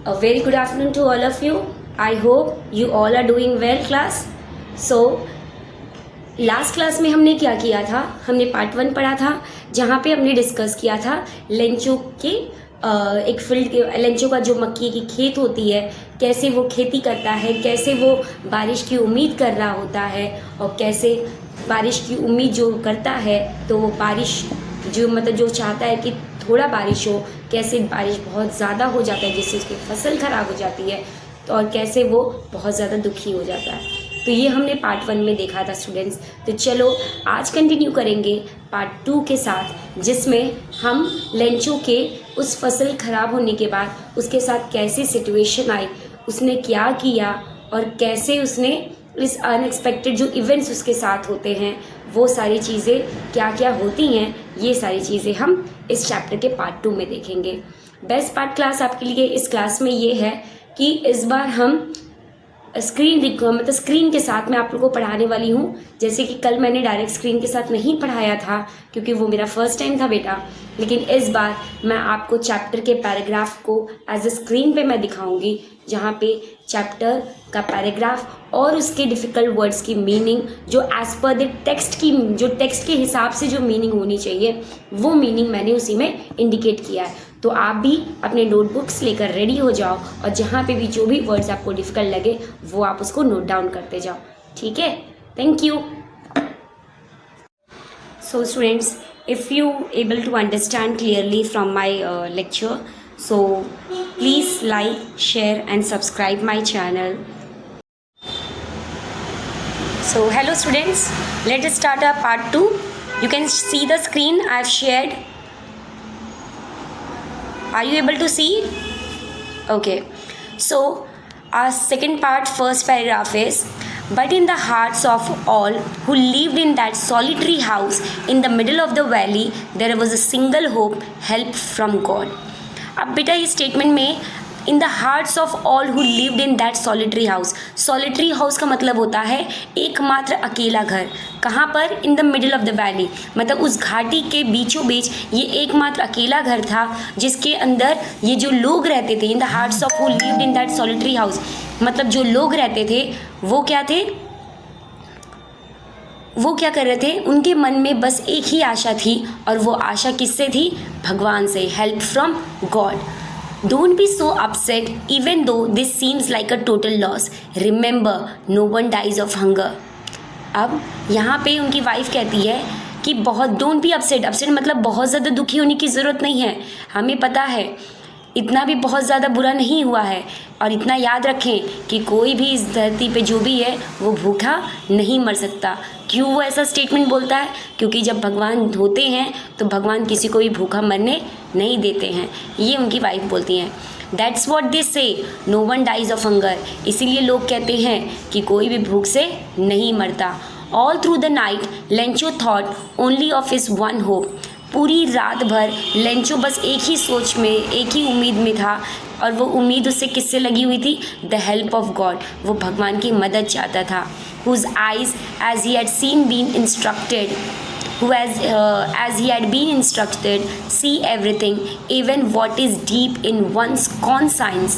A very good afternoon to all of you. I hope you all are doing well class. So last class में हमने क्या किया था, हमने part 1 पढ़ा था जहाँ पे हमने डिस्कस किया था लेंचो के एक फील्ड के लेंचो का जो मक्की की खेत होती है, कैसे वो खेती करता है, कैसे वो बारिश की उम्मीद कर रहा होता है और कैसे बारिश की उम्मीद जो करता है तो वो बारिश जो चाहता है कि थोड़ा बारिश हो, कैसे बारिश बहुत ज़्यादा हो जाता है जिससे उसकी फसल ख़राब हो जाती है तो और कैसे वो बहुत ज़्यादा दुखी हो जाता है। तो ये हमने पार्ट 1 में देखा था स्टूडेंट्स। तो चलो आज कंटिन्यू करेंगे पार्ट 2 के साथ, जिसमें हम लेंचो के उस फसल ख़राब होने के बाद उसके साथ कैसी सिचुएशन आई, उसने क्या किया और कैसे उसने इस अनएक्सपेक्टेड जो इवेंट्स उसके साथ होते हैं वो सारी चीज़ें क्या क्या होती हैं, ये सारी चीज़ें हम इस चैप्टर के पार्ट 2 में देखेंगे। बेस्ट पार्ट क्लास आपके लिए इस क्लास में ये है कि इस बार हम स्क्रीन के साथ मैं आप लोगों को पढ़ाने वाली हूँ। जैसे कि कल मैंने डायरेक्ट स्क्रीन के साथ नहीं पढ़ाया था क्योंकि वो मेरा फर्स्ट टाइम था बेटा, लेकिन इस बार मैं आपको चैप्टर के पैराग्राफ को एज अ स्क्रीन पे मैं दिखाऊंगी, जहाँ पे चैप्टर का पैराग्राफ और उसके डिफ़िकल्ट वर्ड्स की मीनिंग जो एज़ पर द टेक्स्ट के हिसाब से जो मीनिंग होनी चाहिए वो मीनिंग मैंने उसी में इंडिकेट किया है। तो आप भी अपने नोटबुक्स लेकर रेडी हो जाओ और जहाँ पे भी जो भी वर्ड्स आपको डिफ़िकल्ट लगे वो आप उसको नोट डाउन करते जाओ, ठीक है। Thank you. So students, if you able to understand clearly from my lecture, so please like, share and subscribe my channel. So hello students, let us start our part 2. You can see the screen I have shared. Are you able to see? Okay. So our second part, first paragraph is, but in the hearts of all who lived in that solitary house in the middle of the valley, there was a single hope, help from God. अब बेटा ये statement में इन the hearts of all who lived in that solitary house, solitary house का मतलब होता है एकमात्र अकेला घर। कहाँ पर? इन the middle of the valley, मतलब उस घाटी के बीचों बीच ये एकमात्र अकेला घर था जिसके अंदर ये जो लोग रहते थे। इन the hearts of who lived in that solitary house, मतलब जो लोग रहते थे वो क्या थे, वो क्या कर रहे थे, उनके मन में बस एक ही आशा थी और वो आशा किससे थी? भगवान से, help from God. Don't be so upset even though this seems like a total loss. Remember, no one dies of hunger. अब यहाँ पे उनकी वाइफ कहती है कि बहुत डोंट बी अपसेट मतलब बहुत ज़्यादा दुखी होने की ज़रूरत नहीं है, हमें पता है इतना भी बहुत ज़्यादा बुरा नहीं हुआ है। और इतना याद रखें कि कोई भी इस धरती पे जो भी है वो भूखा नहीं मर सकता। क्यों वो ऐसा स्टेटमेंट बोलता है? क्योंकि जब भगवान होते हैं तो भगवान किसी को भी भूखा मरने नहीं देते हैं, ये उनकी वाइफ बोलती हैं। That's what they say, no one dies of hunger, इसीलिए लोग कहते हैं कि कोई भी भूख से नहीं मरता। All through the night Lencho thought only of his one hope, पूरी रात भर लेंचो बस एक ही सोच में, एक ही उम्मीद में था और वो उम्मीद उससे किससे लगी हुई थी? द हेल्प ऑफ गॉड, वो भगवान की मदद चाहता था। Whose eyes as he had seen been instructed, who as he had been instructed, see everything, even what is deep in one's conscience.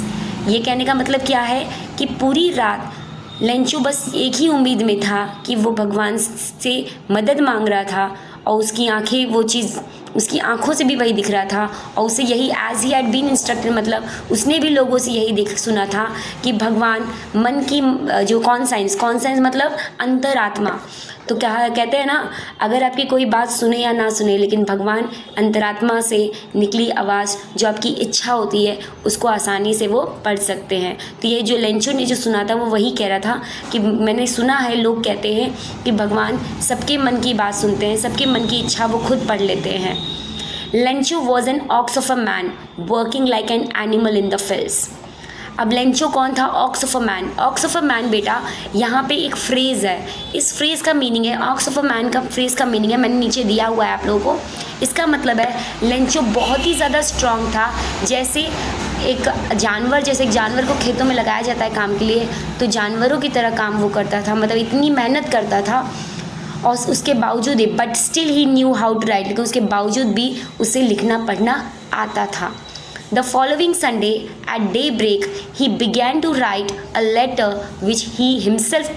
ये कहने का मतलब क्या है कि पूरी रात लेंचो बस एक ही उम्मीद में था कि वो भगवान से मदद मांग रहा था और उसकी आंखें वो चीज़ उसकी आंखों से भी वही दिख रहा था और उसे यही as he had been instructed, मतलब उसने भी लोगों से यही सुना था कि भगवान मन की जो कॉन्साइंस मतलब अंतरात्मा, तो क्या कहते हैं ना, अगर आपकी कोई बात सुने या ना सुने लेकिन भगवान अंतरात्मा से निकली आवाज़ जो आपकी इच्छा होती है उसको आसानी से वो पढ़ सकते हैं। तो ये जो लेंचो ने जो सुना था वो वही कह रहा था कि मैंने सुना है, लोग कहते हैं कि भगवान सबके मन की बात सुनते हैं, सबके मन की इच्छा वो खुद पढ़ लेते हैं। Lencho was an ox of a man working like an animal in the fields. अब लेंचो कौन था? Ox of a man. Ox of a man बेटा यहाँ पे एक फ्रेज़ है, इस फ्रेज़ का मीनिंग है, ऑक्स ऑफ अ मैन का फ्रेज़ का मीनिंग है, मैंने नीचे दिया हुआ है आप लोगों को। इसका मतलब है लेंचो बहुत ही ज़्यादा स्ट्रांग था, जैसे एक जानवर को खेतों में लगाया जाता है काम के लिए, तो जानवरों की तरह काम वो करता था, मतलब इतनी मेहनत करता था और उसके बावजूद but still he knew how to write, लेकिन उसके बावजूद भी उसे लिखना पढ़ना आता था। The following Sunday at daybreak he began to write a letter which he himself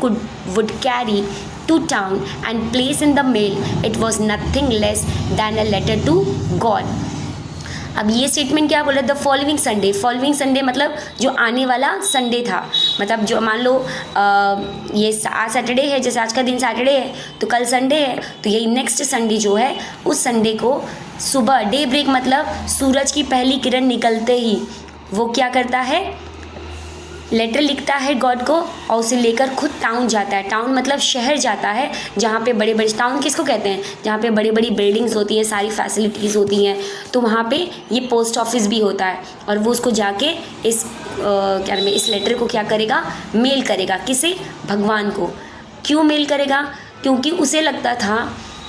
would carry to town and place in the mail. It was nothing less than a letter to God. अब ये statement क्या बोला, the following Sunday मतलब जो आने वाला Sunday था, मतलब जो मान लो ये आज सैटरडे है, जैसे आज का दिन सैटरडे है तो कल संडे है, तो यही नेक्स्ट संडे जो है उस संडे को सुबह, डे ब्रेक मतलब सूरज की पहली किरण निकलते ही वो क्या करता है, लेटर लिखता है गॉड को और उसे लेकर खुद टाउन जाता है। टाउन मतलब शहर जाता है जहाँ पे बड़े बड़े, टाउन किसको कहते हैं, जहाँ पे बड़ी बड़ी बिल्डिंग्स होती हैं, सारी फैसिलिटीज़ होती हैं, तो वहाँ पे ये पोस्ट ऑफिस भी होता है। और वो उसको जाके इस क्या नाम है, इस लेटर को क्या करेगा, मेल करेगा। किसे, भगवान को। क्यों मेल करेगा, क्योंकि उसे लगता था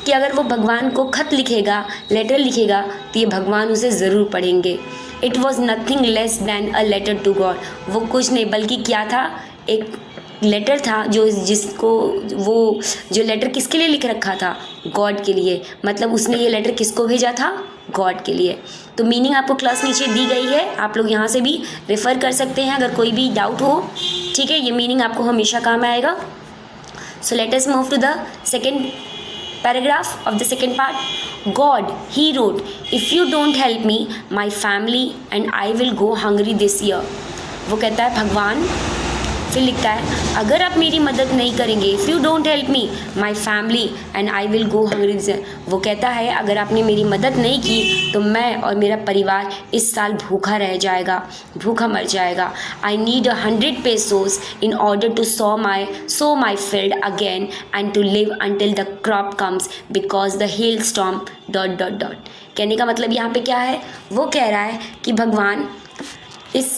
कि अगर वो भगवान को खत लिखेगा, लेटर लिखेगा तो ये भगवान उसे ज़रूर पढ़ेंगे। It was nothing less than a letter to God. वो कुछ नहीं बल्कि क्या था, एक लेटर था जो जिसको वो जो लेटर किसके लिए लिख रखा था, गॉड के लिए। मतलब उसने ये लेटर किसको भेजा था, गॉड के लिए। तो मीनिंग आपको क्लास नीचे दी गई है, आप लोग यहाँ से भी रेफ़र कर सकते हैं अगर कोई भी डाउट हो। ठीक है, ये मीनिंग आपको हमेशा काम आएगा। So let us move to the second paragraph of the second part. God, he wrote, if you don't help me, my family and I will go hungry this year. वो कहता है भगवान, फिर लिखता है अगर आप मेरी मदद नहीं करेंगे, if you don't help me my family and I will go hungry. वो कहता है अगर आपने मेरी मदद नहीं की तो मैं और मेरा परिवार इस साल भूखा रह जाएगा, भूखा मर जाएगा। I need 100 pesos in order to sow my field again and to live until the crop comes because the hailstorm ... कहने का मतलब यहाँ पे क्या है, वो कह रहा है कि भगवान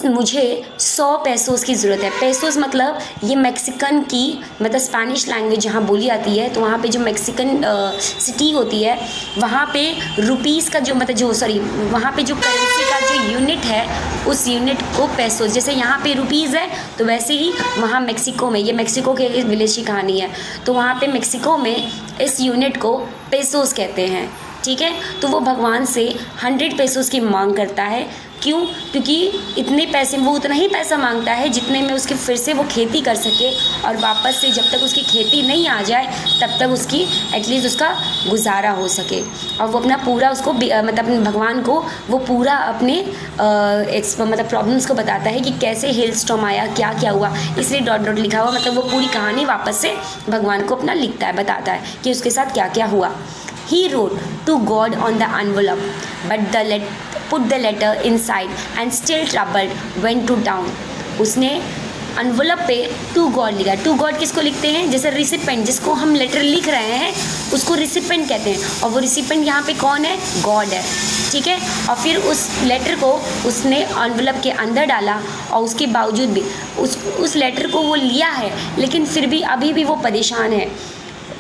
मुझे 100 पेसोस की ज़रूरत है। पेसोस मतलब ये मैक्सिकन की मतलब स्पेनिश लैंग्वेज जहाँ बोली जाती है, तो वहाँ पे जो मैक्सिकन सिटी होती है वहाँ पे रुपीज़ का जो मतलब वहाँ पे जो करेंसी का जो यूनिट है उस यूनिट को पेसोस, जैसे यहाँ पे रुपीज़ है तो वैसे ही वहाँ मैक्सिको में, ये मैक्सिको के विलेज की कहानी है, तो वहाँ पे मैक्सिको में इस यूनिट को पेसोस कहते हैं। ठीक है, तो वो भगवान से 100 पेसोस की मांग करता है। क्यों, क्योंकि इतने पैसे, वो उतना ही पैसा मांगता है जितने में उसके फिर से वो खेती कर सके और वापस से जब तक उसकी खेती नहीं आ जाए तब तक उसकी एटलीस्ट उसका गुजारा हो सके। और वो अपना पूरा उसको मतलब अपने भगवान को वो पूरा अपने मतलब प्रॉब्लम्स को बताता है कि कैसे हेल स्टॉर्म आया, क्या क्या हुआ, इसलिए ... लिखा हुआ, मतलब वो पूरी कहानी वापस से भगवान को अपना लिखता है, बताता है कि उसके साथ क्या क्या हुआ। He wrote to God on the envelope, but put the letter inside and still troubled went to town. उसने एनवलप पे टू गॉड लिखा। टू गॉड किसको लिखते हैं, जैसे रिसिपेंट, जिसको हम लेटर लिख रहे हैं उसको रिसिपेंट कहते हैं, और वो रिसिपेंट यहाँ पे कौन है, गॉड है। ठीक है, और फिर उस लेटर को उसने एनवलप के अंदर डाला और उसके बावजूद भी उस लेटर को वो लिया है, लेकिन फिर भी अभी भी वो परेशान है।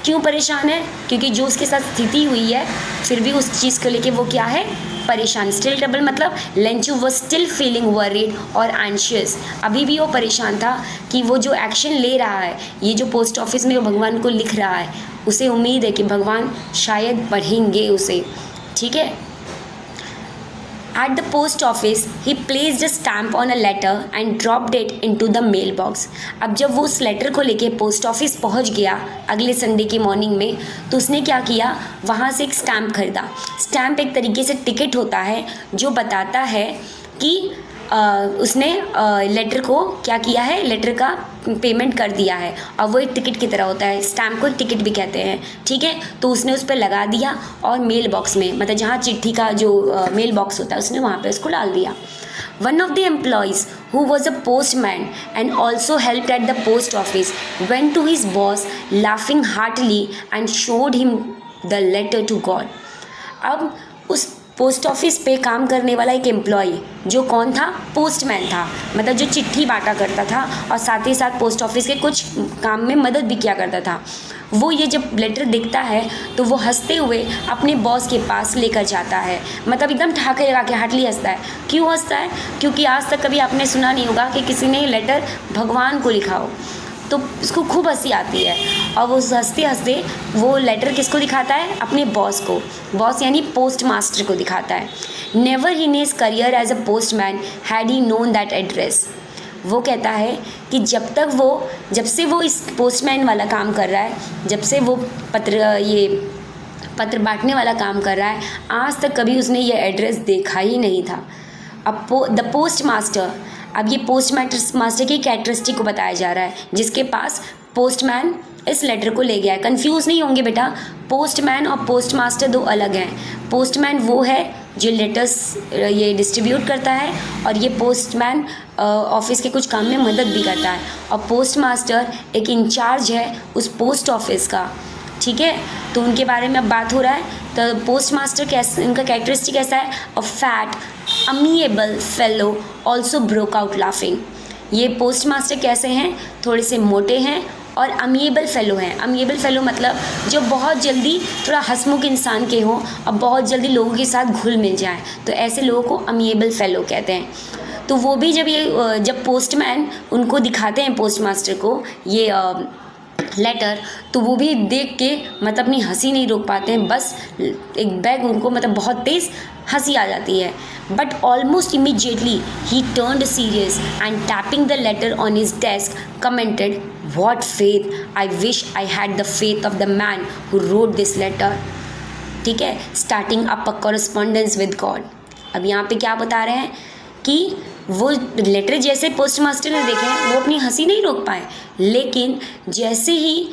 क्यों परेशान है, क्योंकि जो उसके साथ स्थिति हुई है फिर भी उस चीज़ को लेके वो क्या है, परेशान। स्टिल ट्रबल मतलब लेंचू वो स्टिल फीलिंग वरीड और एंशियस, अभी भी वो परेशान था कि वो जो एक्शन ले रहा है, ये जो पोस्ट ऑफिस में वो भगवान को लिख रहा है, उसे उम्मीद है कि भगवान शायद पढ़ेंगे उसे। ठीक है, At the post office, he placed a stamp on a letter and dropped it into the mailbox. अब जब वो उस लेटर को लेके पोस्ट ऑफिस पहुंच गया अगले संडे की मॉर्निंग में, तो उसने क्या किया, वहाँ से एक स्टैम्प खरीदा। स्टैम्प एक तरीके से टिकट होता है जो बताता है कि उसने लेटर को क्या किया है, लेटर का पेमेंट कर दिया है, और वो एक टिकट की तरह होता है। स्टैम्प को एक टिकट भी कहते हैं। ठीक है, तो उसने उस पर लगा दिया और मेल बॉक्स में, मतलब जहाँ चिट्ठी का जो मेल बॉक्स होता है उसने वहाँ पे उसको डाल दिया। One of the employees, who was a postman and also helped at the post office, went to his boss laughing heartily and showed him the letter to God. अब उस पोस्ट ऑफिस पे काम करने वाला एक एम्प्लॉई, जो कौन था, पोस्टमैन था, मतलब जो चिट्ठी बांटा करता था और साथ ही साथ पोस्ट ऑफिस के कुछ काम में मदद भी किया करता था, वो ये जब लेटर देखता है तो वो हंसते हुए अपने बॉस के पास लेकर जाता है। मतलब एकदम ठहाके लगा के हार्टली हंसता है। क्यों हंसता है, क्योंकि आज तक कभी आपने सुना नहीं होगा कि किसी ने लेटर भगवान को लिखा हो, तो उसको खूब हंसी आती है, और वो हंसते हंसते वो लेटर किसको दिखाता है, अपने बॉस को। बॉस यानी पोस्ट मास्टर को दिखाता है। Never in his career as a postman had he known that address. वो कहता है कि जब से वो इस पोस्टमैन वाला काम कर रहा है, जब से वो पत्र बांटने वाला काम कर रहा है, आज तक कभी उसने ये एड्रेस देखा ही नहीं था। अब द पोस्ट मास्टर, अब ये पोस्ट मास्टर की कैरेक्टरिस्टिक को बताया जा रहा है, जिसके पास पोस्टमैन इस लेटर को ले गया है। कंफ्यूज नहीं होंगे बेटा, पोस्टमैन और पोस्ट मास्टर दो अलग हैं। पोस्टमैन वो है जो लेटर्स ये डिस्ट्रीब्यूट करता है, और ये पोस्टमैन ऑफिस के कुछ काम में मदद भी करता है, और पोस्ट मास्टर एक इंचार्ज है उस पोस्ट ऑफिस का। ठीक है, तो उनके बारे में अब बात हो रहा है। तो पोस्ट मास्टर कैसे, उनका कैरेक्टरिस्टिक कैसा है? A fat amiable fellow also broke out laughing. ये पोस्ट मास्टर कैसे हैं? थोड़े से मोटे हैं और अमिएबल फेलो हैं। अमिएबल फेलो मतलब जो बहुत जल्दी थोड़ा हंसमुख इंसान के हों और बहुत जल्दी लोगों के साथ घुल मिल जाएं, तो ऐसे लोगों को अमिएबल फेलो कहते हैं। तो वो भी जब पोस्टमैन उनको दिखाते हैं पोस्ट मास्टर को ये लेटर, तो वो भी देख के मतलब अपनी हंसी नहीं रोक पाते हैं, बस एक बैग उनको मतलब बहुत तेज़ हंसी आ जाती है। But almost immediately he turned serious and tapping the letter on his desk commented, what faith, I wish I had the faith of the man who wrote this letter. ठीक है, starting up a correspondence with God. अब यहाँ पे क्या बता रहे हैं कि वो लेटर जैसे पोस्ट मास्टर ने देखे वो अपनी हंसी नहीं रोक पाए, लेकिन जैसे ही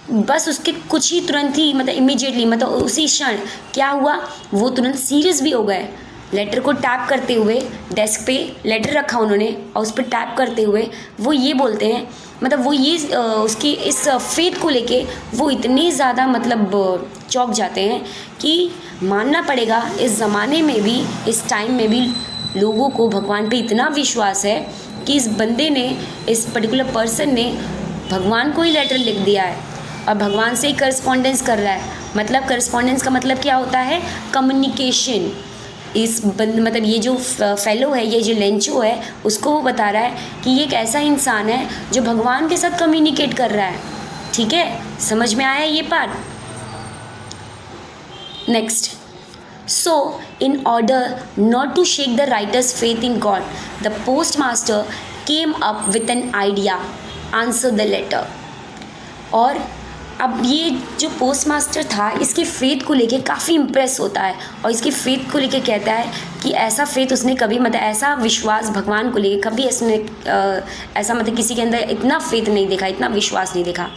बस उसके कुछ ही तुरंत ही मतलब इमीडिएटली मतलब उसी क्षण क्या हुआ, वो तुरंत सीरियस भी हो गए। लेटर को टैप करते हुए, डेस्क पे लेटर रखा उन्होंने और उस पर टैप करते हुए वो ये बोलते हैं, मतलब वो ये उसकी इस फेथ को लेके वो इतने ज़्यादा मतलब चौंक जाते हैं कि मानना पड़ेगा इस ज़माने में भी, इस टाइम में भी लोगों को भगवान पे इतना विश्वास है कि इस बंदे ने, इस पर्टिकुलर पर्सन ने भगवान को ही लेटर लिख दिया है और भगवान से ही करस्पॉन्डेंस कर रहा है। मतलब करस्पॉन्डेंस का मतलब क्या होता है? कम्युनिकेशन। मतलब ये जो फेलो है, ये जो लेंचो है, उसको वो बता रहा है कि ये एक ऐसा इंसान है जो भगवान के साथ कम्युनिकेट कर रहा है। ठीक है, समझ में आया ये part? Next, so in order not to shake the writer's faith in God, the postmaster came up with an idea, answer the letter। और अब ये जो पोस्ट मास्टर था इसके फेथ को लेके काफ़ी इम्प्रेस होता है और इसकी फेथ को लेके कहता है कि ऐसा फेथ उसने कभी मतलब ऐसा विश्वास भगवान को लेके कभी ऐसा मतलब किसी के अंदर इतना फेथ नहीं देखा, इतना विश्वास नहीं देखा।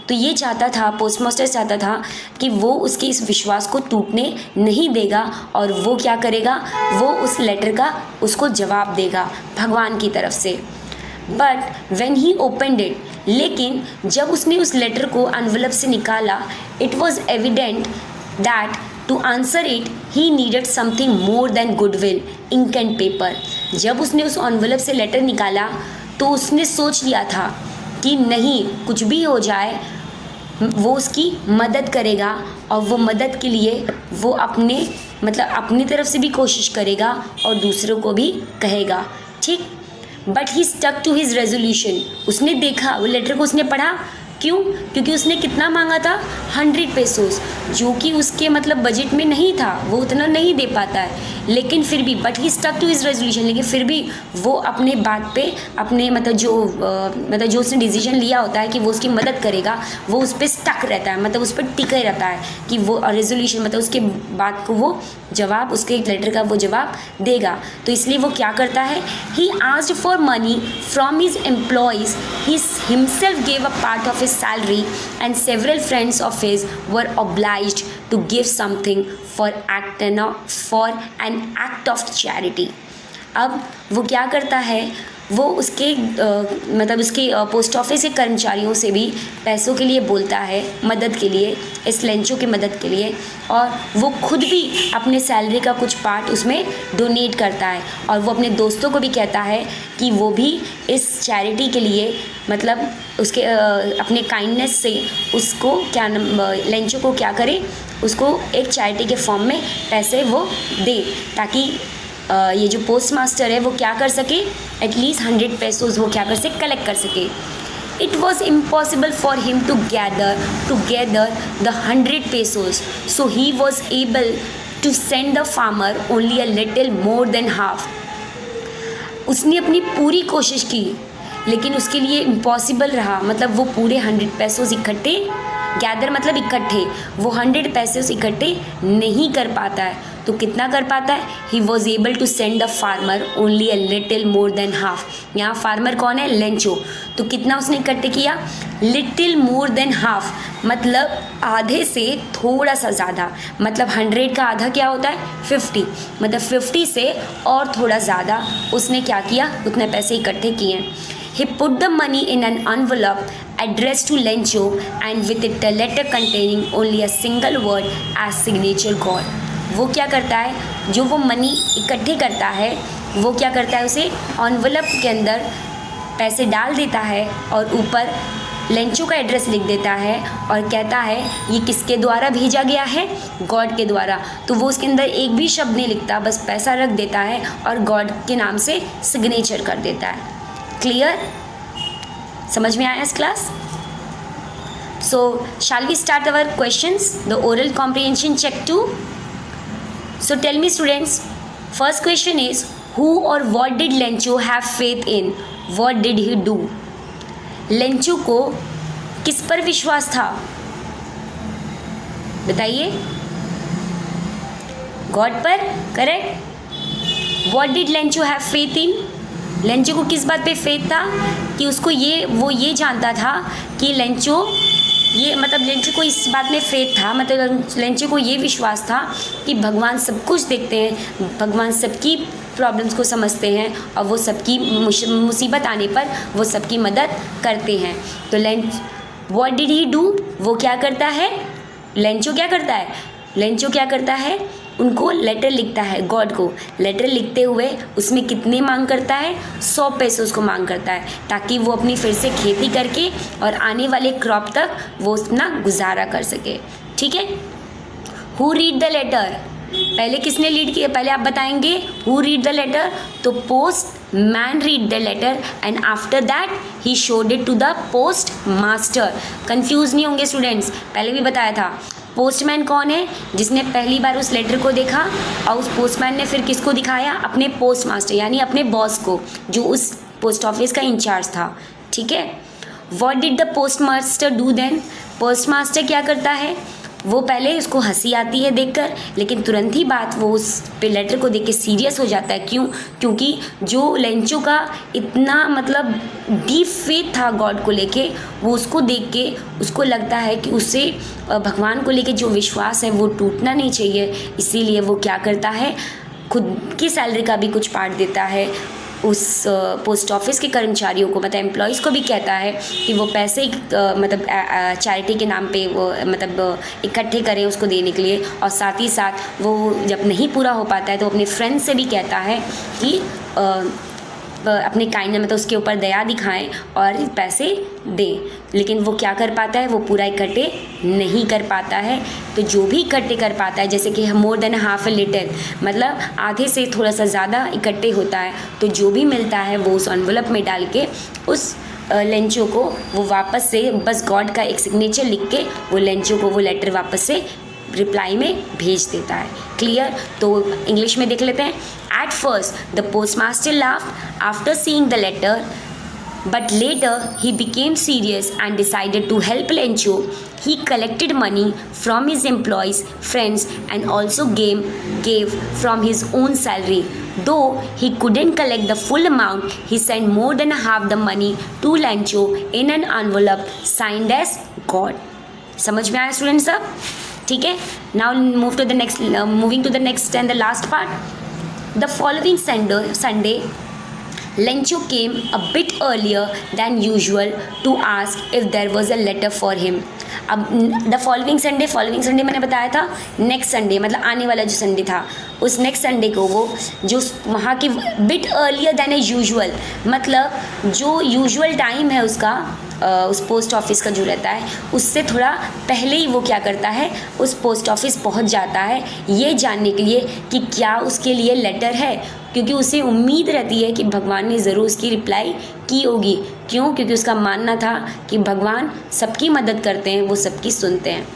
तो ये चाहता था, पोस्ट मास्टर चाहता था कि वो उसके इस विश्वास को टूटने नहीं देगा और वो क्या करेगा, वो उस लेटर का उसको जवाब देगा भगवान की तरफ से। But when he opened it, लेकिन जब उसने उस लेटर को एनवेलप से निकाला, it was evident that to answer it he needed something more than goodwill, ink and paper. जब उसने उस एनवेलप से लेटर निकाला तो उसने सोच लिया था कि नहीं, कुछ भी हो जाए वो उसकी मदद करेगा और वो मदद के लिए वो अपनी तरफ से भी कोशिश करेगा और दूसरों को भी कहेगा। ठीक, but he stuck to his resolution. उसने देखा, वो लेटर को उसने पढ़ा, क्यों? क्योंकि उसने कितना मांगा था? 100 पेसोस, जो कि उसके मतलब बजट में नहीं था, वो उतना नहीं दे पाता है। लेकिन फिर भी but he stuck to his resolution, लेकिन फिर भी वो अपने बात पे अपने जो उसने डिसीजन लिया होता है कि वो उसकी मदद करेगा, वो उस पर स्टक रहता है, मतलब उस पर टिके रहता है कि वो रेजोल्यूशन मतलब उसके बात को वो जवाब, उसके लेटर का वो जवाब देगा। तो इसलिए वो क्या करता है, he asked for money from his employees, he himself gave a part of his salary and several friends of his were obliged to give something for an act of charity। अब वो क्या करता है, वो उसके उसके पोस्ट ऑफिस के कर्मचारियों से भी पैसों के लिए बोलता है, मदद के लिए, इस लेंचो की मदद के लिए, और वो खुद भी अपने सैलरी का कुछ पार्ट उसमें डोनेट करता है। और वो अपने दोस्तों को भी कहता है कि वो भी इस चैरिटी के लिए मतलब उसके अपने काइंडनेस से उसको लेंचो को क्या करे, उसको एक चैरिटी के फॉर्म में पैसे वो दे, ताकि ये जो पोस्ट मास्टर है वो क्या कर सके, एटलीस्ट 100 पेसोस वो क्या कर सके, कलेक्ट कर सके। It was impossible for him to gather the 100 pesos, so he was able to send the farmer only a little more than half. उसने अपनी पूरी कोशिश की लेकिन उसके लिए इम्पॉसिबल रहा, मतलब वो पूरे 100 पैसों इकट्ठे, गैदर मतलब इकट्ठे, वो 100 पैसे इकट्ठे नहीं कर पाता है। तो कितना कर पाता है? He was able to send the farmer only a little more than half. यहाँ फार्मर कौन है? लेंचो। तो कितना उसने इकट्ठे किया? लिटिल मोर देन हाफ, मतलब आधे से थोड़ा सा ज़्यादा। मतलब 100 का आधा क्या होता है? 50, मतलब 50 से और थोड़ा ज़्यादा उसने क्या किया? उतने पैसे इकट्ठे किए। He put the money in an envelope addressed to Lencho and with it a letter containing only a single word as signature God. वो क्या करता है? जो वो मनी इकट्ठे करता है वो क्या करता है? उसे एनवलप के अंदर पैसे डाल देता है और ऊपर लेंचो का एड्रेस लिख देता है और कहता है ये किसके द्वारा भेजा गया है? गॉड के द्वारा। तो वो उसके अंदर एक भी शब्द नहीं लिखता, बस पैसा रख देता है और गॉड के नाम से सिग्नेचर कर देता है। क्लियर? समझ में आया इस class? So shall we start our questions, the oral comprehension check 2. So tell me students, first question is who or what did Lencho have faith in? What did he do? Lencho को किस पर विश्वास था? बताइए। God पर, correct. What did Lencho have faith in? Lencho को किस बात पे फेथ था? कि उसको वो ये जानता था कि लेंचो को इस बात में फेथ था, मतलब लेंचो को ये विश्वास था कि भगवान सब कुछ देखते हैं, भगवान सबकी प्रॉब्लम्स को समझते हैं और वो सबकी मुसीबत आने पर वो सबकी मदद करते हैं। तो व्हाट डिड ही डू? वो क्या करता है? लेंचो क्या करता है? उनको लेटर लिखता है, गॉड को लेटर लिखते हुए उसमें कितने मांग करता है? 100 पैसे उसको मांग करता है, ताकि वो अपनी फिर से खेती करके और आने वाले क्रॉप तक वो अपना गुजारा कर सके। ठीक है। Who read the letter? पहले किसने लीड किया? पहले आप बताएंगे हु रीड द लेटर। तो postman read the letter and after that he showed it to the post master. Confuse नहीं होंगे स्टूडेंट्स, पहले भी बताया था। पोस्टमैन कौन है? जिसने पहली बार उस लेटर को देखा और उस पोस्टमैन ने फिर किसको दिखाया? अपने पोस्ट मास्टर यानी अपने बॉस को, जो उस पोस्ट ऑफिस का इंचार्ज था। ठीक है। What did the post master do then? Postmaster क्या करता है? वो पहले उसको हंसी आती है देखकर, लेकिन तुरंत ही बात वो उस पे लेटर को देख के सीरियस हो जाता है। क्यों? क्योंकि जो लेंचो का इतना मतलब डीप फेथ था गॉड को लेके, वो उसको देख के उसको लगता है कि उसे भगवान को लेके जो विश्वास है वो टूटना नहीं चाहिए। इसीलिए वो क्या करता है? खुद की सैलरी का भी कुछ पार्ट देता है उस पोस्ट ऑफिस के कर्मचारियों को, मतलब एम्प्लॉयज़ को भी कहता है कि वो पैसे मतलब चैरिटी के नाम पे वो मतलब इकट्ठे करें उसको देने के लिए। और साथ ही साथ वो जब नहीं पूरा हो पाता है तो अपने फ्रेंड से भी कहता है कि अपने काइंड मतलब उसके ऊपर दया दिखाएं और पैसे दें। लेकिन वो क्या कर पाता है? वो पूरा इकट्ठे नहीं कर पाता है। तो जो भी इकट्ठे कर पाता है, जैसे कि मोर देन हाफ ए लिटिल, मतलब आधे से थोड़ा सा ज़्यादा इकट्ठे होता है, तो जो भी मिलता है वो उस एनवलप में डाल के उस लेंचो को वो वापस से बस गॉड का एक सिग्नेचर लिख के वो लेंचो को वो लेटर वापस से रिप्लाई में भेज देता है। क्लियर? तो इंग्लिश में देख लेते हैं। At first the postmaster laughed after seeing the letter, but later he became serious and decided to help Lencho. He collected money from his employees, friends, and also gave from his own salary. Though he couldn't collect the full amount, he sent more than half the money to Lencho in an envelope signed as God. समझ में आया students सब? ठीक है। Now moving to the next and the last part. The following Sunday, Lencho came a bit earlier than usual to ask if there was a letter for him. अब the following Sunday मैंने बताया था next Sunday, मतलब आने वाला जो Sunday था, उस नेक्स्ट संडे को वो जो वहाँ की बिट अर्लियर दैन ए यूजुअल, मतलब जो यूजुअल टाइम है उसका उस पोस्ट ऑफिस का जो रहता है उससे थोड़ा पहले ही वो क्या करता है, उस पोस्ट ऑफिस पहुँच जाता है ये जानने के लिए कि क्या उसके लिए लेटर है, क्योंकि उसे उम्मीद रहती है कि भगवान ने ज़रूर उसकी रिप्लाई की होगी। क्यों? क्योंकि उसका मानना था कि भगवान सबकी मदद करते हैं, वो सबकी सुनते हैं।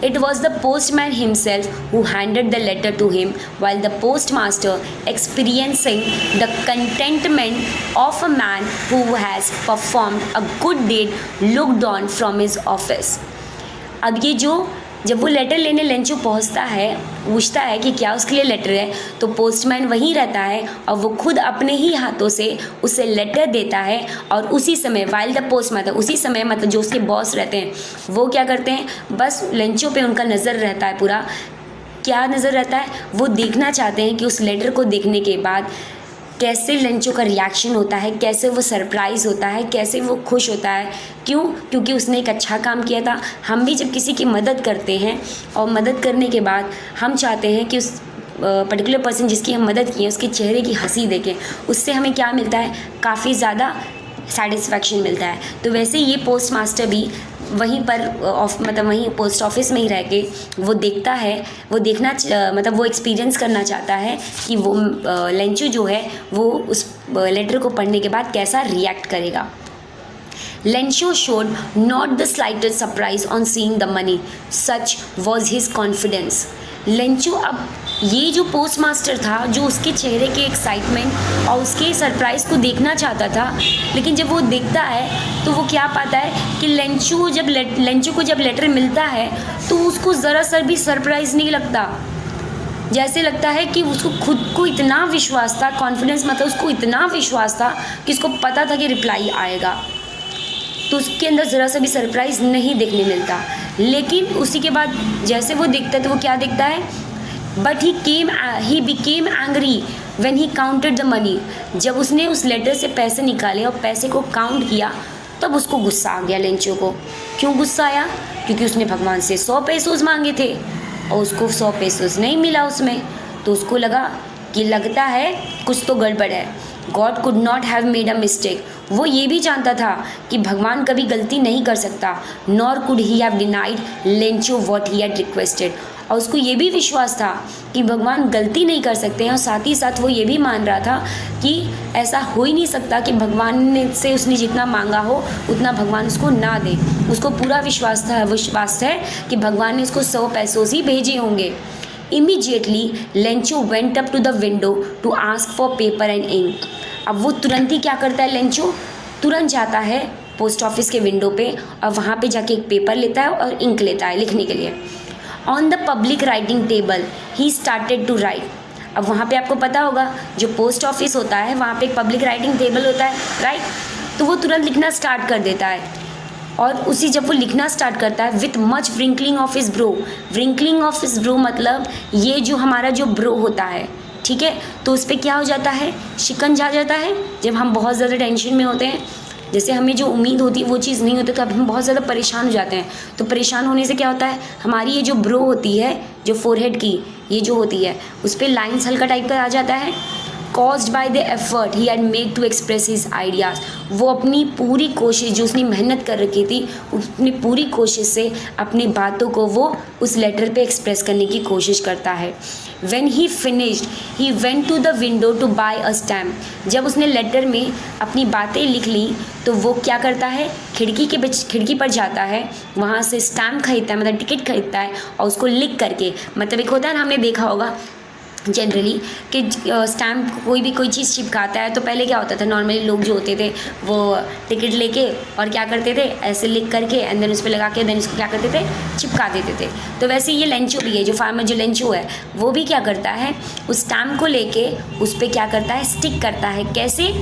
It was the postman himself who handed the letter to him, while the postmaster, experiencing the contentment of a man who has performed a good deed, looked on from his office. अब ये जब वो letter लेने Lencho पहुंचता है, पूछता है कि क्या उसके लिए लेटर है, तो पोस्टमैन वहीं रहता है और वो खुद अपने ही हाथों से उसे लेटर देता है। और उसी समय वाइल द पोस्टमैन, उसी समय मतलब जो उसके बॉस रहते हैं वो क्या करते हैं, बस लेंचो पे उनका नज़र रहता है पूरा। क्या नज़र रहता है, वो देखना चाहते हैं कि उस लेटर को देखने के बाद कैसे लेंचो का रिएक्शन होता है, कैसे वो सरप्राइज़ होता है, कैसे वो खुश होता है। क्यों? क्योंकि उसने एक अच्छा काम किया था। हम भी जब किसी की मदद करते हैं और मदद करने के बाद हम चाहते हैं कि उस पर्टिकुलर पर्सन जिसकी हम मदद की है उसके चेहरे की हंसी देखें, उससे हमें क्या मिलता है, काफ़ी ज़्यादा सेटिस्फैक्शन मिलता है। तो वैसे ये पोस्ट मास्टर भी वहीं पर मतलब वहीं पोस्ट ऑफिस में ही रह के वो देखता है, वो देखना मतलब वो एक्सपीरियंस करना चाहता है कि वो लेंचो जो है वो उस लेटर को पढ़ने के बाद कैसा रिएक्ट करेगा। Lencho showed not the slightest surprise on seeing the money. Such was his confidence. Lencho अब ये जो पोस्ट मास्टर था, जो उसके चेहरे के एक्साइटमेंट और उसके सरप्राइज़ को देखना चाहता था, लेकिन जब वो देखता है तो वो क्या पाता है कि लेंचो को जब लेटर मिलता है तो उसको ज़रा सा भी सरप्राइज़ नहीं लगता। जैसे लगता है कि उसको खुद को इतना विश्वास था, कॉन्फिडेंस मतलब उसको इतना विश्वास था कि उसको पता था कि रिप्लाई आएगा, तो उसके अंदर ज़रा सा भी सरप्राइज़ नहीं देखने मिलता। लेकिन उसी के बाद जैसे वो देखता है तो वो क्या देखता है, but he became angry when he counted the money. जब उसने उस लेटर से पैसे निकाले और पैसे को काउंट किया तब उसको गुस्सा आ गया लेंचो को। क्यों गुस्सा आया? क्योंकि उसने भगवान से 100 पेसोस मांगे थे और उसको 100 पेसोस नहीं मिला उसमें, तो उसको लगा कि लगता है कुछ तो गड़बड़ है। God could not have made a mistake. वो ये भी जानता था कि भगवान कभी गलती नहीं कर सकता। Nor could he have denied Lencho what he had requested. और उसको ये भी विश्वास था कि भगवान गलती नहीं कर सकते हैं, और साथ ही साथ वो ये भी मान रहा था कि ऐसा हो ही नहीं सकता कि भगवान से उसने जितना मांगा हो उतना भगवान उसको ना दे। उसको पूरा विश्वास है कि भगवान ने उसको 100 पेसोस ही भेजे होंगे। Immediately, Lencho went up to the window to ask for paper and ink. अब वो तुरंत ही क्या करता है, लेंचो तुरंत जाता है पोस्ट ऑफिस के विंडो पे और वहाँ पे जाके एक पेपर लेता है और इंक लेता है लिखने के लिए। On the public writing table he started to write. अब वहाँ पे आपको पता होगा जो पोस्ट ऑफिस होता है वहाँ पे एक पब्लिक राइटिंग टेबल होता है, राइट। तो वो तुरंत लिखना स्टार्ट कर देता है और उसी जब वो लिखना स्टार्ट करता है with much wrinkling of his brow. Wrinkling of his brow मतलब ये जो हमारा जो ब्रो होता है, ठीक है, तो उस पर क्या हो जाता है, शिकंज आ जाता है। जब हम बहुत ज़्यादा टेंशन में होते हैं, जैसे हमें जो उम्मीद होती है वो चीज़ नहीं होती, तो अब हम बहुत ज़्यादा परेशान हो जाते हैं। तो परेशान होने से क्या होता है, हमारी ये जो ब्रो होती है, जो फोरहेड की ये जो होती है, उस पर लाइन्स हल्का टाइप का आ जाता है। caused by the effort he had made to express his ideas। वो अपनी पूरी कोशिश जो उसने मेहनत कर रखी थी, अपनी पूरी कोशिश से अपनी बातों को वो उस लेटर पे एक्सप्रेस करने की कोशिश करता है। When he finished, he went to the window to buy a stamp। जब उसने लेटर में अपनी बातें लिख ली तो वो क्या करता है, खिड़की पर जाता है, वहाँ से स्टैम्प खरीदता है, मतलब टिकट खरीदता है और उसको लिख करके, मतलब एक होता है ना, हमने देखा होगा जनरली कि स्टैम्प कोई चीज़ चिपकाता है तो पहले क्या होता था, नॉर्मली लोग जो होते थे वो टिकट लेके और क्या करते थे, ऐसे लिख करके एंड देन उस पर लगा के देन उसको क्या करते थे, चिपका देते थे। तो वैसे ये लेंचो भी है, जो फार्मर जो लेंचो है वो भी क्या करता है, उस स्टैम्प को लेके उस पर क्या करता है, स्टिक करता है। कैसे,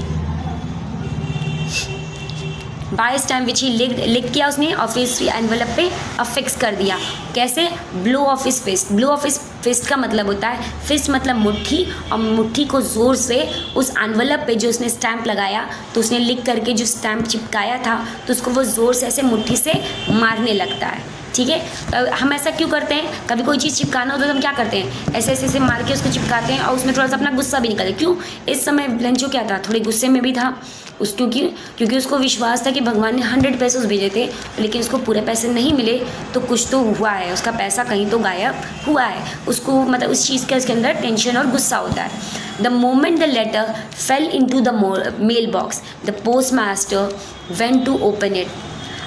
बाय स्टैम्प विच ही लिख किया उसने ऑफिस एनवलप पे अफिक्स कर दिया। कैसे, blow of his fist. Blow of his fist का मतलब होता है, फिस्ट मतलब मुट्ठी, और मुट्ठी को ज़ोर से उस एनवलप पे जो उसने स्टैम्प लगाया, तो उसने लिख करके जो स्टैम्प चिपकाया था तो उसको वो ज़ोर से ऐसे मुट्ठी से मारने लगता है। ठीक है, तो हम ऐसा क्यों करते हैं, कभी कोई चीज़ चिपकाना होता है तो हम क्या करते हैं, ऐसे ऐसे मार के उसको चिपकाते हैं और उसमें थोड़ा सा अपना गुस्सा भी निकलता है। क्यों, इस समय लेंचो क्या था, थोड़े गुस्से में भी था क्योंकि उसको विश्वास था कि भगवान ने 100 पेसोस भेजे थे, लेकिन उसको पूरे पैसे नहीं मिले, तो कुछ तो हुआ है, उसका पैसा कहीं तो गायब हुआ है। उसको मतलब उस चीज़ का उसके अंदर टेंशन और गुस्सा होता है। The moment the letter fell into the mailbox the post master went to open it.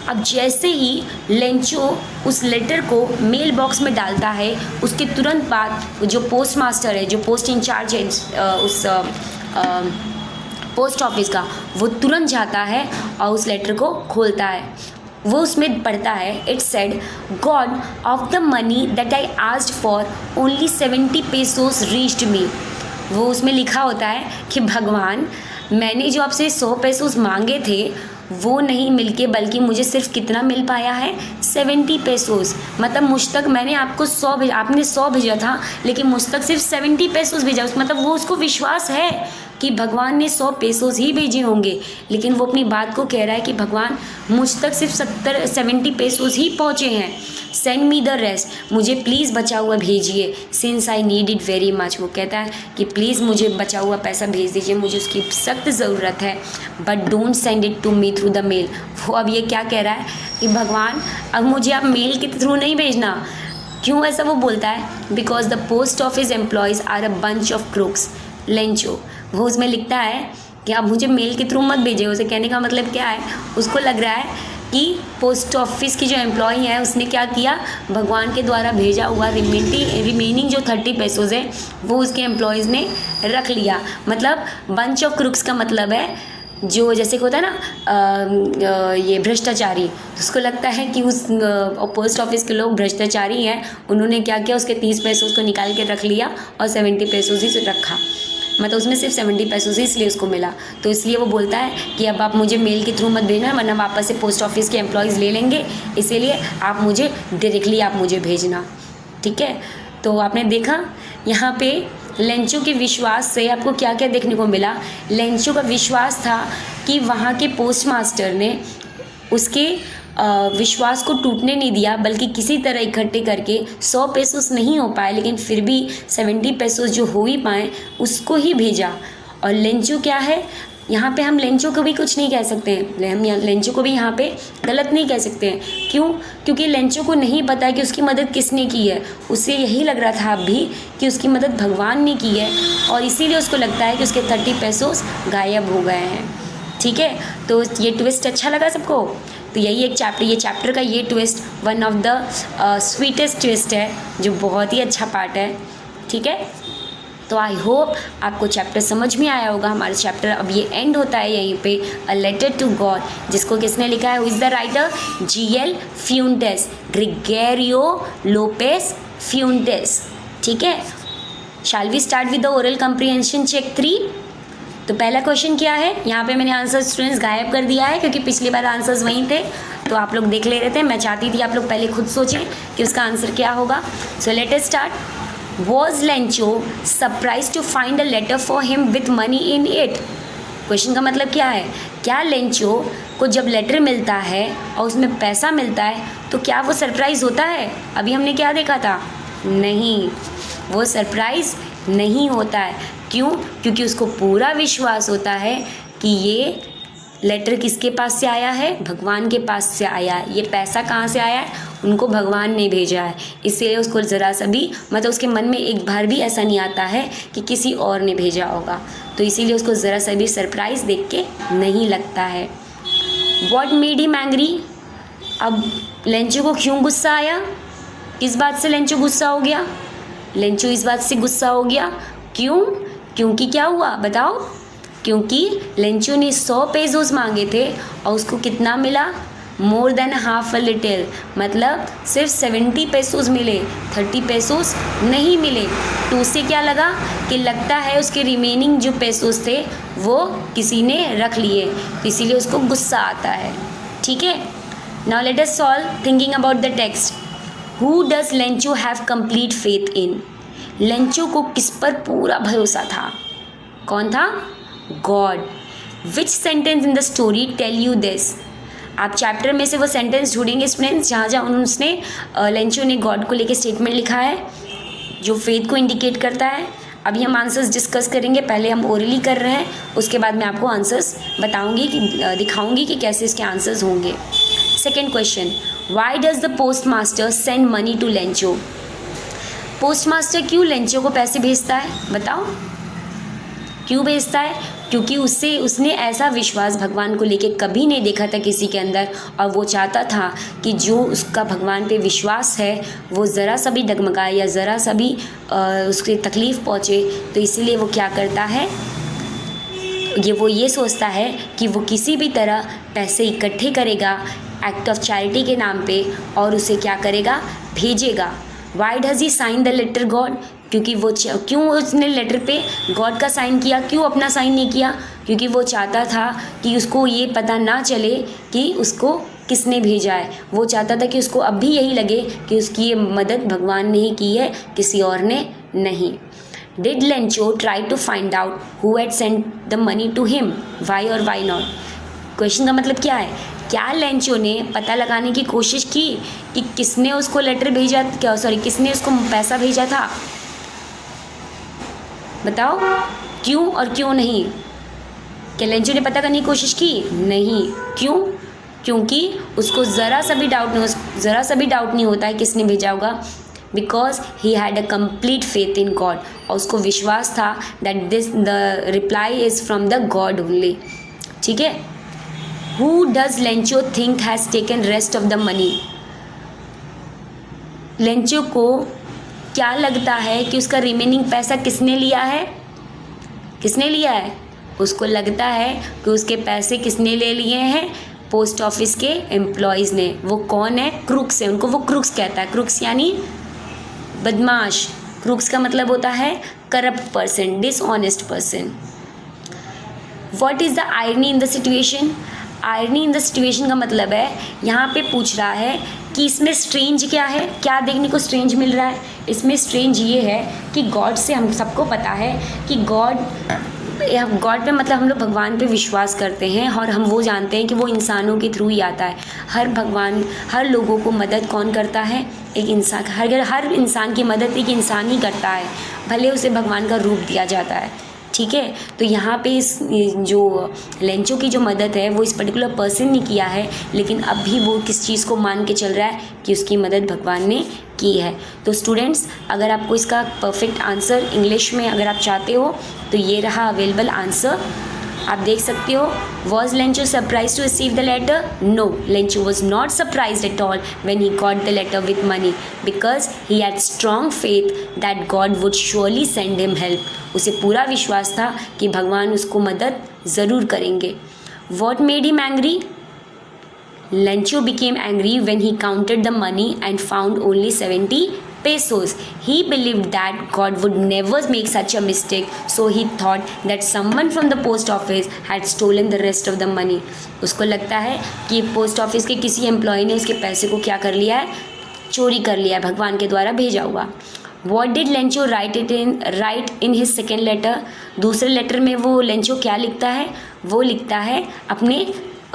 अब जैसे ही लेंचो उस लेटर को मेल बॉक्स में डालता है, उसके तुरंत बाद जो पोस्ट मास्टर है, जो पोस्ट इंचार्ज है उस पोस्ट ऑफिस का, वो तुरंत जाता है और उस लेटर को खोलता है। वो उसमें पढ़ता है, it said, God of the money that I asked for only 70 pesos reached me. वो उसमें लिखा होता है कि भगवान, मैंने जो आपसे 100 पेसोस मांगे थे वो नहीं मिलके बल्कि मुझे सिर्फ कितना मिल पाया है, 70 पेसोस। मतलब मुझ तक मैंने आपको 100 भेजा, आपने 100 भेजा था लेकिन मुझ तक सिर्फ 70 पेसोस भेजा। मतलब वो उसको विश्वास है कि भगवान ने 100 पेसोस ही भेजे होंगे, लेकिन वो अपनी बात को कह रहा है कि भगवान मुझ तक सिर्फ 70 पेसोस ही पहुँचे हैं। सेंड मी द रेस्ट, मुझे प्लीज़ बचा हुआ भेजिए, since I need it very much. वो कहता है कि प्लीज़ मुझे बचा हुआ पैसा भेज दीजिए, मुझे उसकी सख्त ज़रूरत है, but don't send it to me through the mail. वो अब ये क्या कह रहा है कि भगवान अब मुझे आप मेल के थ्रू नहीं भेजना। क्यों ऐसा वो बोलता है? Because the post office employees are a bunch of crooks. Lencho वो उसमें लिखता है कि आप मुझे मेल के थ्रू मत भेजिए। उसे कहने का मतलब क्या है, उसको लग रहा है कि पोस्ट ऑफिस की जो एम्प्लॉय है उसने क्या किया, भगवान के द्वारा भेजा हुआ रिमेनिंग जो 30 पेसोस है वो उसके एम्प्लॉयज़ ने रख लिया। मतलब बंच ऑफ क्रूक्स का मतलब है जो जैसे कि होता है ना ये भ्रष्टाचारी। तो उसको लगता है कि उस पोस्ट ऑफिस के लोग भ्रष्टाचारी हैं, उन्होंने क्या किया, उसके 30 पेसोस को निकाल के रख लिया और 70 पेसोस ही रखा। मतलब उसमें सिर्फ 70 पैसों से इसलिए उसको मिला। तो इसलिए वो बोलता है कि अब आप मुझे मेल के थ्रू मत भेजना, वरना वापस से पोस्ट ऑफिस के एम्प्लॉयज़ ले लेंगे, इसीलिए आप मुझे डायरेक्टली आप मुझे भेजना। ठीक है, तो आपने देखा यहाँ पे लेंचो के विश्वास से आपको क्या क्या देखने को मिला। लेंचो का विश्वास था कि वहाँ के पोस्ट मास्टर ने उसके विश्वास को टूटने नहीं दिया, बल्कि किसी तरह इकट्ठे करके 100 पेसोस नहीं हो पाए लेकिन फिर भी 70 पेसोस जो हो ही पाए उसको ही भेजा। और लेंचो क्या है, यहाँ पे हम लेंचो को भी कुछ नहीं कह सकते हैं, हम लेंचो को भी यहाँ पे गलत नहीं कह सकते हैं। क्यों? क्योंकि लेंचो को नहीं पता है कि उसकी मदद किसने की है। उसे यही लग रहा था अभी कि उसकी मदद भगवान ने की है, और इसीलिए उसको लगता है कि उसके 30 पेसोस गायब हो गए हैं। ठीक है, तो ये ट्विस्ट अच्छा लगा सबको? तो यही एक चैप्टर, ये चैप्टर का ये twist one of the sweetest twist है, जो बहुत ही अच्छा पार्ट है। ठीक है, तो आई होप आपको चैप्टर समझ में आया होगा। हमारा चैप्टर अब ये एंड होता है यहीं पे, अ लेटर टू गॉड, जिसको किसने लिखा है, who is the writer, G.L. Fuentes, Gregorio Lopez Fuentes. ठीक है, shall we start with the oral comprehension check 3। तो पहला क्वेश्चन क्या है, यहाँ पे मैंने आंसर स्टूडेंट्स गायब कर दिया है क्योंकि पिछली बार आंसर्स वहीं थे, तो आप लोग देख ले रहे थे। मैं चाहती थी आप लोग पहले खुद सोचें कि उसका आंसर क्या होगा। सो let us start. Was Lencho surprised to find a letter for him with money in it? Question का मतलब क्या है, क्या लेंचो को जब लेटर मिलता है और उसमें पैसा मिलता है तो क्या वो सरप्राइज़ होता है? अभी हमने क्या देखा था, नहीं, वो सरप्राइज़ नहीं होता है। क्यों? क्योंकि उसको पूरा विश्वास होता है कि ये लेटर किसके पास से आया है, भगवान के पास से आया है। ये पैसा कहाँ से आया है, उनको भगवान ने भेजा है। इसलिए उसको ज़रा सा भी, मतलब उसके मन में एक बार भी ऐसा नहीं आता है कि किसी और ने भेजा होगा, तो इसीलिए उसको ज़रा सा भी सरप्राइज़ देख के नहीं लगता है। What made him angry? अब लेंचो को क्यों गुस्सा आया, किस बात से लेंचो गुस्सा हो गया? लेंचो इस बात से गुस्सा हो गया, क्यों? क्योंकि क्या हुआ बताओ? क्योंकि लेंचो ने 100 पेसोस मांगे थे और उसको कितना मिला, मोर देन हाफ अ लिटिल, मतलब सिर्फ 70 पेसोस मिले, 30 पेसोस नहीं मिले। तो उससे क्या लगा कि लगता है उसके रिमेनिंग जो पेसोस थे वो किसी ने रख लिए, तो इसीलिए उसको गुस्सा आता है। ठीक है, now let us solve thinking about the text. Who does Lencho have complete faith in? Lencho को किस पर पूरा भरोसा था? कौन था? God. Which sentence in the story tell you this? आप चैप्टर में से वो सेंटेंस ढूंढेंगे स्टूडेंट्स जहाँ जहाँ उसने लेंचो ने गॉड को लेके स्टेटमेंट लिखा है जो फेथ को इंडिकेट करता है। अभी हम आंसर्स डिस्कस करेंगे, पहले हम ओरली कर रहे हैं, उसके बाद मैं आपको आंसर्स बताऊंगी कि दिखाऊंगी कि कैसे इसके आंसर्स होंगे। Second question, why does the post master send money to Lencho? Post master क्यों लेंचो को पैसे भेजता है बताओ? क्यों भेजता है? क्योंकि उसने ऐसा विश्वास भगवान को लेके कभी नहीं देखा था किसी के अंदर, और वो चाहता था कि जो उसका भगवान पे विश्वास है वो ज़रा सा भी डगमगाए या ज़रा सा भी उसकी तकलीफ़ पहुँचे, तो इसीलिए वो क्या करता है, वो ये सोचता है कि वो किसी भी तरह पैसे इकट्ठे करेगा एक्ट ऑफ चैरिटी के नाम पे, और उसे क्या करेगा, भेजेगा। Why does he sign the letter God? क्योंकि वो क्यों उसने लेटर पे गॉड का साइन किया, क्यों अपना साइन नहीं किया? क्योंकि वो चाहता था कि उसको ये पता ना चले कि उसको किसने भेजा है। वो चाहता था कि उसको अब भी यही लगे कि उसकी ये मदद भगवान ने ही की है, किसी और ने नहीं। Did Lencho try to find out who had sent the money to him? Why or why not? Question का मतलब क्या है, क्या लेंचो ने पता लगाने की कोशिश की कि किसने उसको लेटर भेजा, किसने उसको पैसा भेजा था? बताओ, क्यों और क्यों नहीं? क्या लेंचो ने पता करने की कोशिश की? नहीं। क्यों? क्योंकि उसको ज़रा सा भी डाउट नहीं होता है किसने भेजा होगा, because he had a complete faith in God, और उसको विश्वास था that the reply is from the God only. ठीक है। Who does Lencho think has taken rest of the money? Lencho को क्या लगता है कि उसका रिमेनिंग पैसा किसने लिया है? किसने लिया है? उसको लगता है कि उसके पैसे किसने ले लिए हैं? पोस्ट ऑफिस के एम्प्लॉयज़ ने। वो कौन है? क्रूक्स है। उनको वो क्रूक्स कहता है। क्रूक्स यानी बदमाश। क्रूक्स का मतलब होता है corrupt person, dishonest person. What is the irony in the situation? Irony in the situation का मतलब है, यहाँ पे पूछ रहा है कि इसमें स्ट्रेंज क्या है, क्या देखने को स्ट्रेंज मिल रहा है? इसमें स्ट्रेंज ये है कि गॉड से हम सबको पता है कि गॉड पे मतलब हम लोग भगवान पे विश्वास करते हैं, और हम वो जानते हैं कि वो इंसानों के थ्रू ही आता है। हर लोगों को मदद कौन करता है? एक इंसान। हर इंसान की मदद एक इंसान ही करता है, भले उसे भगवान का रूप दिया जाता है। ठीक है। तो यहाँ पे इस जो लेंचो की जो मदद है वो इस पर्टिकुलर पर्सन ने किया है, लेकिन अब भी वो किस चीज़ को मान के चल रहा है कि उसकी मदद भगवान ने की है। तो स्टूडेंट्स, अगर आपको इसका परफेक्ट आंसर इंग्लिश में अगर आप चाहते हो तो ये रहा अवेलेबल आंसर, आप देख सकते हो। Was Lencho surprise to receive the letter? No, Lencho was not surprise at all when he got the letter with money, because he had strong faith that God would surely send him help. उसे पूरा विश्वास था कि भगवान उसको मदद ज़रूर करेंगे। What made him angry? Lencho became angry when he counted the money and found only 70 pesos. He believed that God would never make such a mistake, so he thought that someone from the post office had stolen the rest of the money. उसको लगता है कि post office के किसी employ ने इसके पैसे को क्या कर लिया है, चोरी कर लिया है, भगवान के द्वारा भेजा हुआ। What did Lencho write in his second letter? दूसरे लेटर में वो लेंचो क्या लिखता है? वो लिखता है अपने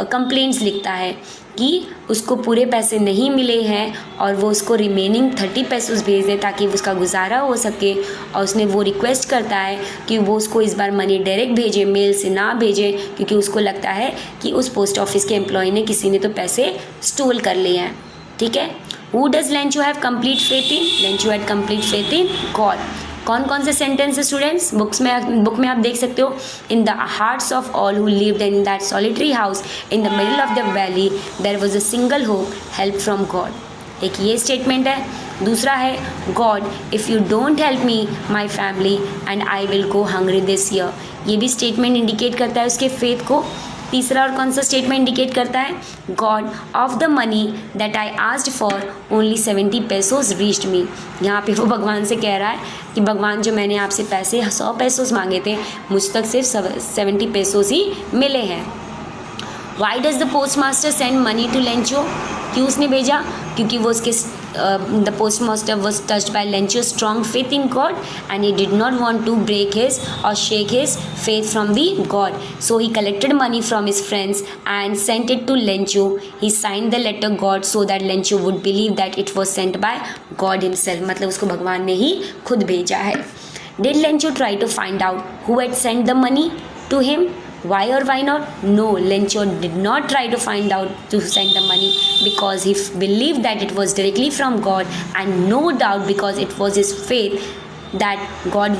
कंप्लेंट्स लिखता है कि उसको पूरे पैसे नहीं मिले हैं और वो उसको रिमेनिंग 30 पैसोस भेज दें ताकि उसका गुजारा हो सके। और उसने वो रिक्वेस्ट करता है कि वो उसको इस बार मनी डायरेक्ट भेजे, मेल से ना भेजे, क्योंकि उसको लगता है कि उस पोस्ट ऑफिस के एम्प्लॉय ने किसी ने तो पैसे स्टोल कर लिए हैं। ठीक है। Who does Lencho have complete faith in? Lencho had complete faith in God. कौन कौन से सेंटेंस है स्टूडेंट्स? बुक में आप देख सकते हो। In the hearts of all who lived in that solitary house in the middle of the valley there was a single hope, help from God. एक ये स्टेटमेंट है। दूसरा है God if you don't help me my family and I will go hungry this year. ये भी statement indicate करता है उसके फेथ को। तीसरा और कौन सा स्टेटमेंट इंडिकेट करता है? God of the money that I asked for only 70 pesos reached me. यहाँ पे वो भगवान से कह रहा है कि भगवान, जो मैंने आपसे पैसे 100 पेसोस मांगे थे, मुझ तक सिर्फ 70 पेसोस ही मिले हैं। Why does the post master send money to Lencho? क्यों उसने भेजा? क्योंकि वो उसके the post master was touched by Lencho strong faith in God and he did not want to break his और shake his faith from the God, so he collected money from his friends and sent it to Lencho. He signed the letter God so that Lencho would believe that it was sent by God himself, मतलब उसको भगवान ने ही खुद भेजा है। Did Lencho try to find out who had sent the money to him? Why or why not? No, Lencho did not try to find out to send the money because he believed that it was directly from God, and no doubt because it was his faith that God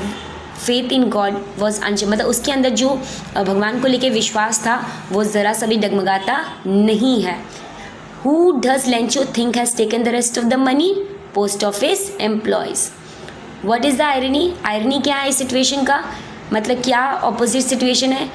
faith in God was अनशेकन, मतलब उसके अंदर जो भगवान को लेके विश्वास था वो ज़रा सा भी डगमगाता नहीं है। Who does Lencho think has taken the rest of the money? Post office employees. What is the irony? Irony क्या है इस सिचुएशन का, मतलब क्या ऑपोजिट सिचुएशन है?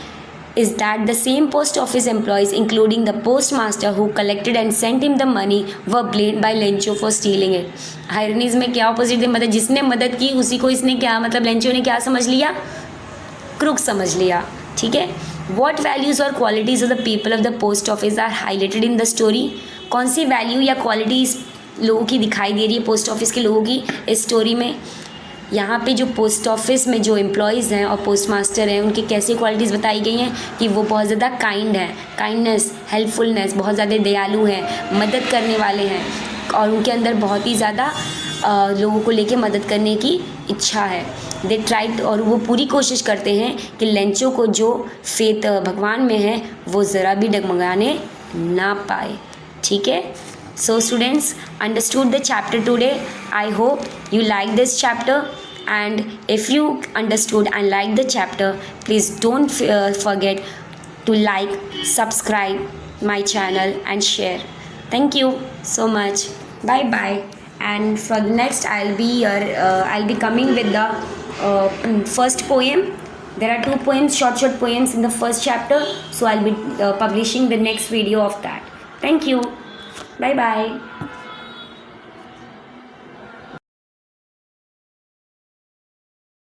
Is that the same post office employees, including the postmaster who collected and sent him the money, were blamed by Lencho for stealing it? Ironies में क्या opposite है, मतलब जिसने मदद की उसी को इसने क्या, मतलब लेंचो ने क्या समझ लिया? क्रुक समझ लिया, ठीक है। What values or qualities of the people of the post office are highlighted in the story? कौन सी वैल्यू या क्वालिटीज़ लोगों की दिखाई दे रही है पोस्ट ऑफिस के लोगों की इस स्टोरी में? यहाँ पे जो पोस्ट ऑफिस में जो एम्प्लॉयज़ हैं और पोस्ट मास्टर हैं उनकी कैसी क्वालिटीज़ बताई गई हैं कि वो बहुत ज़्यादा काइंड हैं, काइंडनेस, हेल्पफुलनेस, बहुत ज़्यादा दयालु हैं, मदद करने वाले हैं और उनके अंदर बहुत ही ज़्यादा लोगों को लेके मदद करने की इच्छा है। दे ट्राइड, और वो पूरी कोशिश करते हैं कि लेंचो को जो फेथ भगवान में है वो ज़रा भी डगमगाने ना पाए, ठीक है। So students, understood the chapter today. I hope you like this chapter, and if you understood and liked the chapter, please don't forget to like, subscribe my channel and share. Thank you so much. Bye bye. And for the next, I'll be coming with the first poem. There are 2 poems, short poems in the first chapter, so I'll be publishing the next video of that. Thank you. Bye bye.